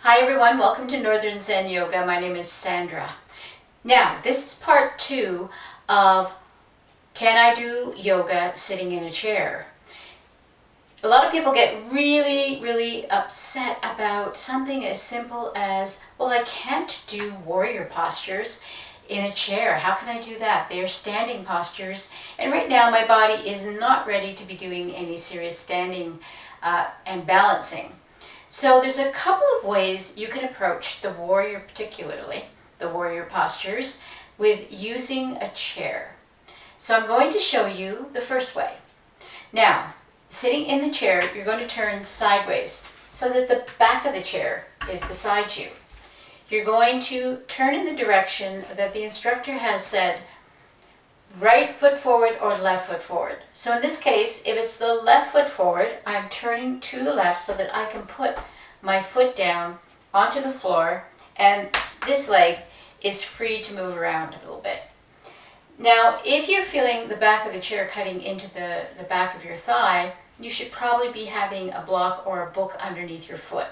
Hi everyone, welcome to Northern Zen Yoga. My name is Sandra. Now, this is part 2 of Can I Do Yoga Sitting in a Chair? A lot of people get really upset about something as simple as, well, I can't do warrior postures in a chair. How can I do that? They are standing postures, and right now my body is not ready to be doing any serious standing and balancing. So there's a couple of ways you can approach the warrior, particularly the warrior postures, with using a chair. So I'm going to show you the first way. Now, sitting in the chair, you're going to turn sideways so that the back of the chair is beside you. You're going to turn in the direction that the instructor has said, right foot forward or left foot forward. So in this case, if it's the left foot forward, I'm turning to the left so that I can put my foot down onto the floor, and this leg is free to move around a little bit. Now, if you're feeling the back of the chair cutting into the back of your thigh, you should probably be having a block or a book underneath your foot.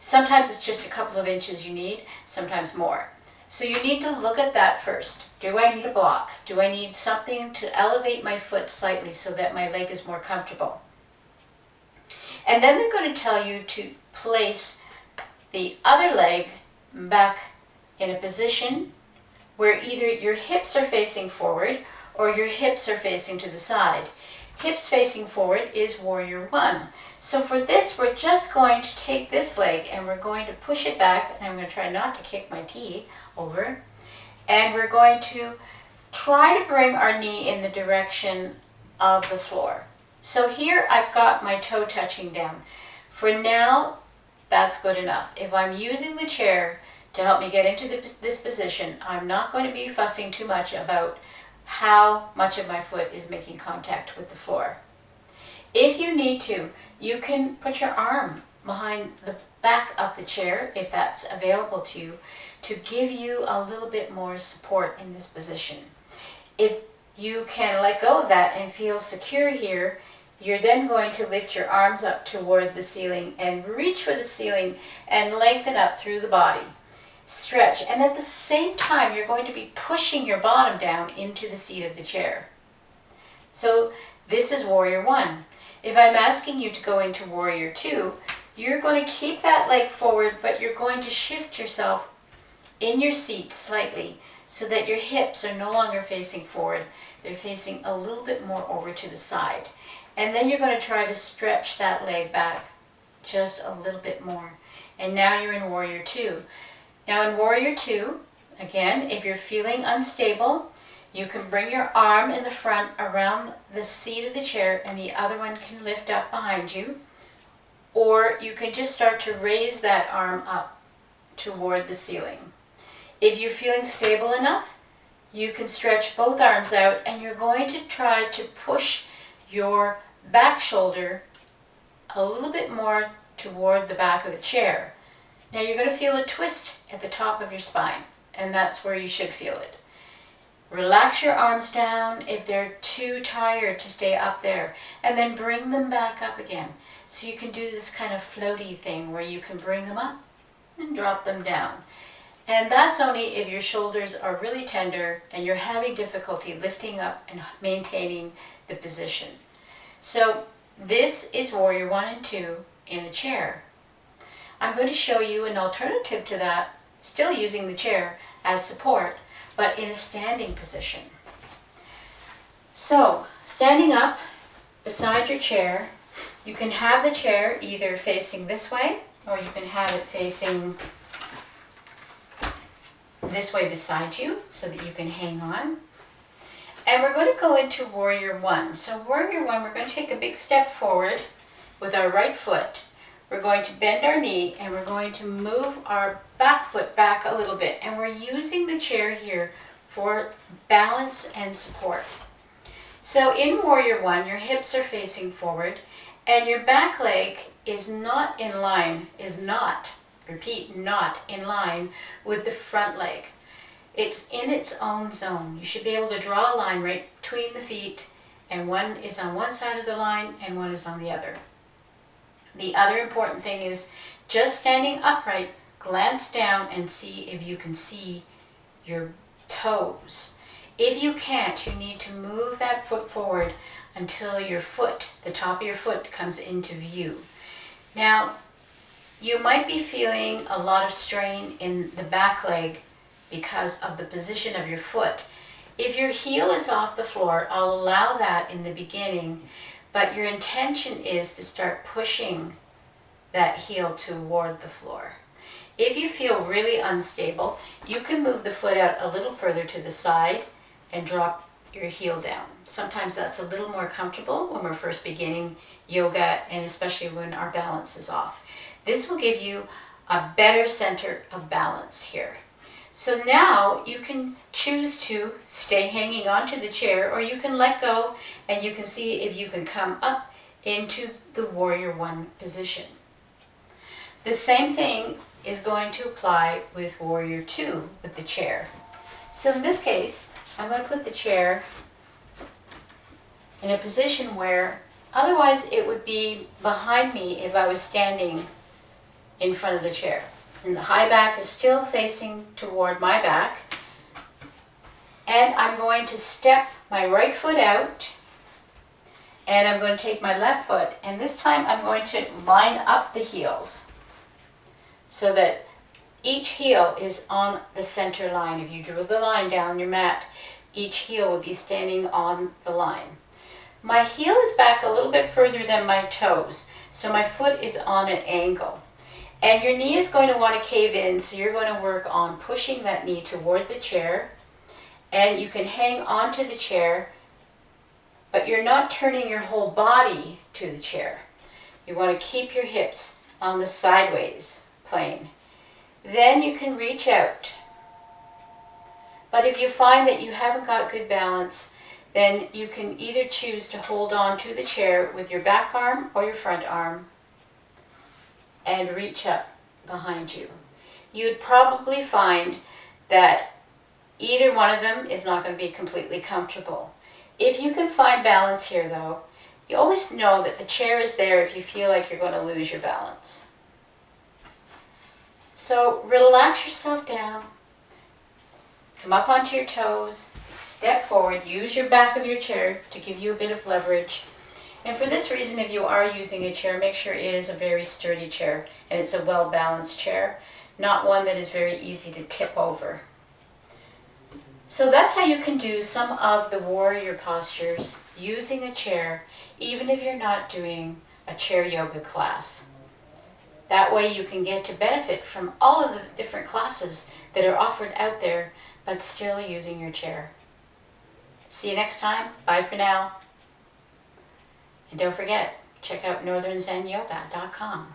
Sometimes it's just a couple of inches you need, sometimes more. So you need to look at that first. Do I need a block? Do I need something to elevate my foot slightly so that my leg is more comfortable? And then they're going to tell you to place the other leg back in a position where either your hips are facing forward or your hips are facing to the side. Hips facing forward is warrior one. So for this, we're just going to take this leg and we're going to push it back, and I'm going to try not to kick my knee over, and we're going to try to bring our knee in the direction of the floor. So here I've got my toe touching down. For now, that's good enough. If I'm using the chair to help me get into this position, I'm not going to be fussing too much about how much of my foot is making contact with the floor. If you need to, you can put your arm behind the back of the chair, if that's available to you, to give you a little bit more support in this position. If you can let go of that and feel secure here, you're then going to lift your arms up toward the ceiling and reach for the ceiling and lengthen up through the body. Stretch, and at the same time you're going to be pushing your bottom down into the seat of the chair. So this is warrior one. If I'm asking you to go into warrior two, you're going to keep that leg forward, but you're going to shift yourself in your seat slightly so that your hips are no longer facing forward. They're facing a little bit more over to the side. And then you're going to try to stretch that leg back just a little bit more. And now you're in warrior two. Now in warrior two, again, if you're feeling unstable, you can bring your arm in the front around the seat of the chair and the other one can lift up behind you. Or you can just start to raise that arm up toward the ceiling. If you're feeling stable enough, you can stretch both arms out and you're going to try to push your back shoulder a little bit more toward the back of the chair. Now you're going to feel a twist at the top of your spine, and that's where you should feel it. Relax your arms down if they're too tired to stay up there, and then bring them back up again. So you can do this kind of floaty thing where you can bring them up and drop them down. And that's only if your shoulders are really tender and you're having difficulty lifting up and maintaining the position. So this is warrior one and two in a chair. I'm going to show you an alternative to that, still using the chair as support, but in a standing position. So, standing up beside your chair, you can have the chair either facing this way, or you can have it facing this way beside you so that you can hang on. And we're going to go into warrior one. So warrior one, we're going to take a big step forward with our right foot. We're going to bend our knee and we're going to move our back foot back a little bit. And we're using the chair here for balance and support. So in warrior one, your hips are facing forward and your back leg is not in line, repeat, not in line with the front leg. It's in its own zone. You should be able to draw a line right between the feet, and one is on one side of the line and one is on the other. The other important thing is just standing upright, glance down and see if you can see your toes. If you can't, you need to move that foot forward until your foot, the top of your foot, comes into view. Now, you might be feeling a lot of strain in the back leg because of the position of your foot. If your heel is off the floor, I'll allow that in the beginning, but your intention is to start pushing that heel toward the floor. If you feel really unstable, you can move the foot out a little further to the side and drop your heel down. Sometimes that's a little more comfortable when we're first beginning yoga, and especially when our balance is off. This will give you a better center of balance here. So now you can choose to stay hanging onto the chair, or you can let go and you can see if you can come up into the Warrior One position. The same thing is going to apply with Warrior Two with the chair. So in this case, I'm going to put the chair in a position where otherwise it would be behind me if I was standing in front of the chair. And the high back is still facing toward my back. And I'm going to step my right foot out, and I'm going to take my left foot, and this time I'm going to line up the heels so that each heel is on the center line. If you drew the line down your mat, each heel would be standing on the line. My heel is back a little bit further than my toes, so my foot is on an angle. And your knee is going to want to cave in, so you're going to work on pushing that knee toward the chair. And you can hang onto the chair, but you're not turning your whole body to the chair. You want to keep your hips on the sideways plane. Then you can reach out. But if you find that you haven't got good balance, then you can either choose to hold on to the chair with your back arm or your front arm and reach up behind you. You'd probably find that either one of them is not going to be completely comfortable. If you can find balance here though, you always know that the chair is there if you feel like you're going to lose your balance. So relax yourself down, come up onto your toes, step forward, use your back of your chair to give you a bit of leverage. And for this reason, if you are using a chair, make sure it is a very sturdy chair and it's a well-balanced chair, not one that is very easy to tip over. So that's how you can do some of the warrior postures using a chair, even if you're not doing a chair yoga class. That way you can get to benefit from all of the different classes that are offered out there, but still using your chair. See you next time. Bye for now. And don't forget, check out northernzenyoga.com.